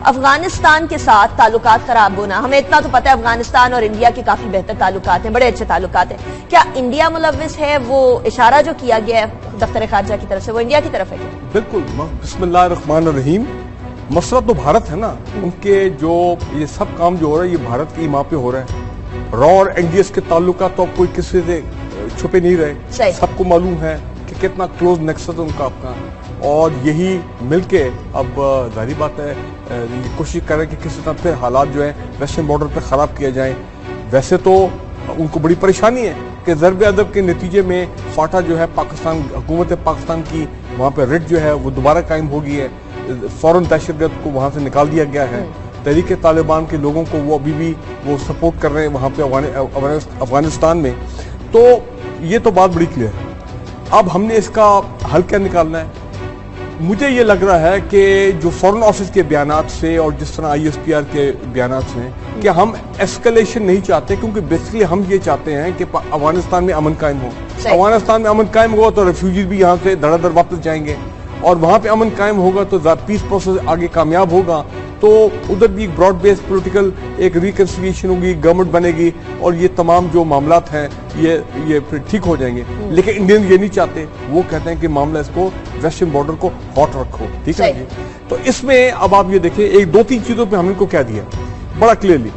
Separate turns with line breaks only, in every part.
افغانستان کے ساتھ تعلقات خراب ہونا، ہمیں اتنا تو پتہ ہے افغانستان اور انڈیا کے کافی بہتر تعلقات ہیں، بڑے اچھے تعلقات ہیں، کیا انڈیا ملوث ہے؟ وہ اشارہ جو کیا گیا ہے دفتر خارجہ کی طرف سے وہ انڈیا کی طرف ہے کیا؟
بالکل، بسم اللہ الرحمن الرحیم۔ مسئلہ تو بھارت ہے نا، ان کے جو یہ سب کام جو ہو رہا ہے یہ بھارت کی ماں پہ ہو رہا ہے۔ را اور این ڈی ایس کے تعلقات تو کوئی کسی سے چھپے نہیں رہے، سب کو معلوم ہے کہ کتنا کلوز نیکسس ان کا آپ کا، اور یہی مل کے اب ظاہری بات ہے کوشش کر رہے ہیں کہ کسی طرح سے حالات جو ہیں ویسٹرن بارڈر پہ خراب کیا جائیں۔ ویسے تو ان کو بڑی پریشانی ہے کہ ضرب ادب کے نتیجے میں فاٹا جو ہے پاکستان، حکومت پاکستان کی وہاں پہ ریٹ جو ہے وہ دوبارہ قائم ہو گئی ہے، فوراً دہشت گرد کو وہاں سے نکال دیا گیا ہے۔ تحریک طالبان کے لوگوں کو وہ ابھی بھی وہ سپورٹ کر رہے ہیں وہاں پہ افغانستان میں۔ تو یہ تو بات بڑی کلیئر ہے۔ اب ہم نے اس کا حل کیا نکالنا ہے؟ مجھے یہ لگ رہا ہے کہ جو فورن آفس کے بیانات سے اور جس طرح آئی ایس پی آر کے بیانات سے کہ ہم ایسکلیشن نہیں چاہتے، کیونکہ بیسکلی ہم یہ چاہتے ہیں کہ افغانستان میں امن قائم ہو۔ افغانستان میں امن قائم ہوگا تو ریفیوجیز بھی یہاں سے دھڑا دھڑ واپس جائیں گے، اور وہاں پہ امن قائم ہوگا تو پیس پروسیس آگے کامیاب ہوگا، تو ادھر بھی ایک براڈ بیس پولیٹیکل ایک ریکنسیلیشن ہوگی، گورنمنٹ بنے گی، اور یہ تمام جو معاملات ہیں یہ پھر ٹھیک ہو جائیں گے۔ لیکن انڈین یہ نہیں چاہتے، وہ کہتے ہیں کہ معاملہ اس کو ویسٹرن بارڈر کو ہاٹ رکھو، ٹھیک ہے جی۔ تو اس میں اب آپ یہ دیکھیں ایک دو تین چیزوں پہ ہم نے کو کہہ دیا بڑا کلیئرلی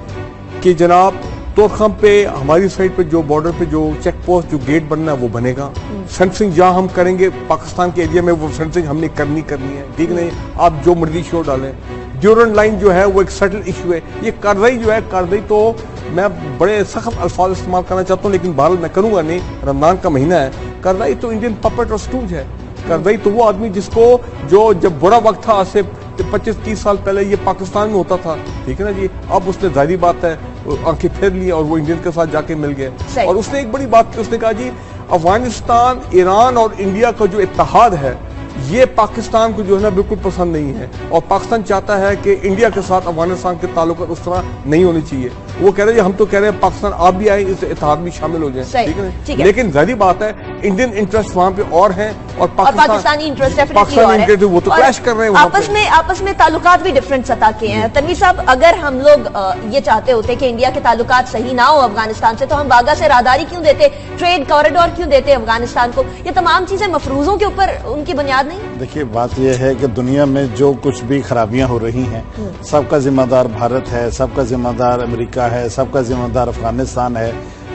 کہ جناب تورخم پہ ہماری سائڈ پہ جو بارڈر پہ جو چیک پوسٹ جو گیٹ بننا ہے وہ بنے گا۔ فینسنگ جہاں ہم کریں گے پاکستان کے ایریا میں وہ فینسنگ ہم نے کرنی ہے، ٹھیک نہیں؟ آپ جو مرضی شو ڈالیں۔ ڈیورنٹ لائن جو ہے وہ ایک سیٹل ایشو ہے، یہ کارروائی جو ہے کارروائی تو میں بڑے سخت الفاظ استعمال کرنا چاہتا ہوں لیکن بہرحال میں کروں گا نہیں، رمضان کا مہینہ ہے۔ کارروائی تو انڈین پپٹ اور سٹوج ہے۔ کارروائی تو وہ آدمی جس کو جو جب برا وقت تھا آج سے 25-30 سال پہلے یہ پاکستان میں ہوتا تھا، ٹھیک ہے نا جی، اب اس نے ظاہری بات ہے آنکھیں پھیر لی اور وہ انڈین کے ساتھ جا کے مل گئے، اور اس نے ایک بڑی بات کی، اس نے کہا جی افغانستان، ایران اور انڈیا کا جو اتحاد ہے یہ پاکستان کو جو ہے نا بالکل پسند نہیں ہے، اور پاکستان چاہتا ہے کہ انڈیا کے ساتھ افغانستان کے تعلقات اس طرح نہیں ہونے چاہیے۔ وہ کہہ رہے ہیں ہم تو کہہ رہے ہیں پاکستان آپ بھی آئیں، اس اتحاد میں شامل ہو جائیں، ٹھیک ہے، لیکن ظاہری بات ہے انڈین انٹرسٹ وہاں پہ اور ہیں اور
پاکستانی انٹرسٹ
وہ تو کلیش کر رہے ہیں،
آپس میں تعلقات بھی ڈفرینٹ سطح کے ہیں۔ تنویر صاحب، اگر ہم لوگ یہ چاہتے ہوتے کہ انڈیا کے تعلقات صحیح نہ ہو افغانستان سے تو ہم واگا سے راہداری کیوں دیتے، ٹریڈ کوریڈور کیوں دیتے افغانستان کو؟ یہ تمام چیزیں مفروضوں کے اوپر ان کی بنیاد نہیں؟
دیکھیے بات یہ ہے کہ دنیا میں جو کچھ بھی خرابیاں ہو رہی ہیں سب کا ذمہ دار بھارت ہے، سب کا ذمہ دار امریکہ ہے، سب کا ذمہ دار افغانستان ہے۔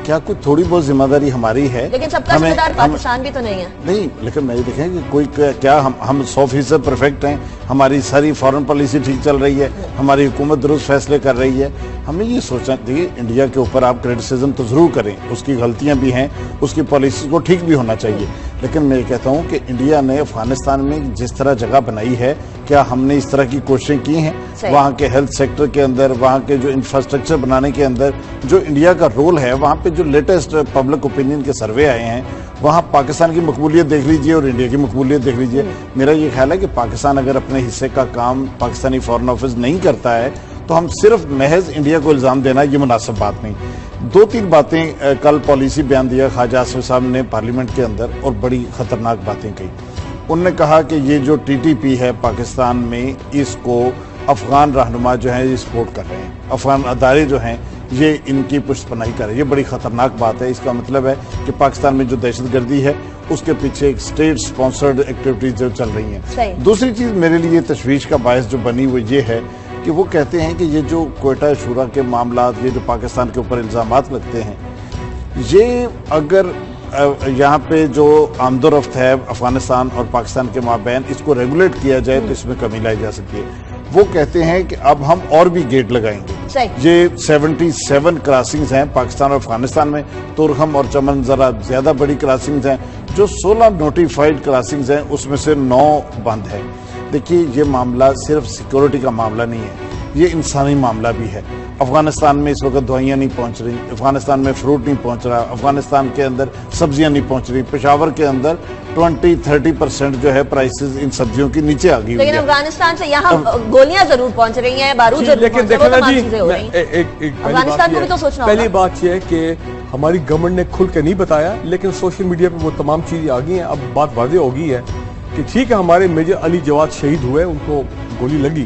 کیا کچھ تھوڑی بہت ذمہ داری ہماری ہے؟
لیکن سب کا ذمہ دار پاکستان بھی تو نہیں ہے۔
نہیں، لیکن میں یہ دیکھیں کہ کوئی کیا ہم 100% پرفیکٹ ہیں؟ ہماری ساری فارن پالیسی ٹھیک چل رہی ہے، ہماری حکومت درست فیصلے کر رہی ہے۔ ہمیں یہ سوچنا چاہیے انڈیا کے اوپر آپ کریٹیسزم تو ضرور کریں، اس کی غلطیاں بھی ہیں، اس کی پالیسی کو ٹھیک بھی ہونا چاہیے، لیکن میں یہ کہتا ہوں کہ انڈیا نے افغانستان میں جس طرح جگہ بنائی ہے کیا ہم نے اس طرح کی کوششیں کی ہیں؟ وہاں کے ہیلتھ سیکٹر کے اندر، وہاں کے جو انفراسٹرکچر بنانے کے اندر جو انڈیا کا رول ہے، وہاں پہ جو لیٹسٹ پبلک اوپینین کے سروے آئے ہیں وہاں پاکستان کی مقبولیت دیکھ لیجئے اور انڈیا کی مقبولیت دیکھ لیجئے۔ میرا یہ خیال ہے کہ پاکستان اگر اپنے حصے کا کام پاکستانی فورن آفس نہیں کرتا ہے تو ہم صرف محض انڈیا کو الزام دینا یہ مناسب بات نہیں۔ دو تین باتیں کل پالیسی بیان دیا خواجہ آصف صاحب نے پارلیمنٹ کے اندر اور بڑی خطرناک باتیں کہی۔ انہوں نے کہا کہ یہ جو ٹی ٹی پی ہے پاکستان میں اس کو افغان رہنما جو ہیں یہ سپورٹ کر رہے ہیں، افغان ادارے جو ہیں یہ ان کی پشت پناہی کر رہے ہیں۔ یہ بڑی خطرناک بات ہے۔ اس کا مطلب ہے کہ پاکستان میں جو دہشت گردی ہے اس کے پیچھے ایک اسٹیٹ سپانسرڈ ایکٹیویٹیز جو چل رہی ہیں۔ دوسری چیز میرے لیے تشویش کا باعث جو بنی وہ یہ ہے کہ وہ کہتے ہیں کہ یہ جو کوئٹہ شورا کے معاملات، یہ جو پاکستان کے اوپر الزامات لگتے ہیں، یہ اگر یہاں پہ جو آمد و رفت ہے افغانستان اور پاکستان کے مابین اس کو ریگولیٹ کیا جائے تو اس میں کمی لائی جا سکتی ہے۔ وہ کہتے ہیں کہ اب ہم اور بھی گیٹ لگائیں گے۔ یہ 77 کراسنگز ہیں پاکستان اور افغانستان میں، تورخم اور چمن ذرا زیادہ بڑی کراسنگز ہیں۔ جو 16 نوٹیفائڈ کراسنگز ہیں اس میں سے 9 بند ہیں۔ دیکھیے یہ معاملہ صرف سیکورٹی کا معاملہ نہیں ہے، یہ انسانی معاملہ بھی ہے۔ افغانستان میں اس وقت دوائیاں نہیں پہنچ رہی، افغانستان میں فروٹ نہیں پہنچ رہا، افغانستان کے اندر سبزیاں نہیں پہنچ رہی۔ پشاور کے اندر 20-30% جو ہے پرائسز ان سبزیوں کی نیچے آ گئی،
لیکن افغانستان سے یہاں گولیاں ضرور پہنچ رہی ہیں، بارود ضرور پہنچ رہا ہے، وہ تمام چیزیں ہو رہی ہیں۔ افغانستان کو بھی تو سوچنا ہوگا۔
پہلی بات یہ ہے کہ ہماری گورنمنٹ نے کھل کے نہیں بتایا، لیکن سوشل میڈیا پہ وہ تمام چیزیں آ گئی ہیں۔ اب بات واضح ہو گئی ہے کہ ٹھیک ہے ہمارے میجر علی جواد شہید ہوئے، ان کو گولی لگی،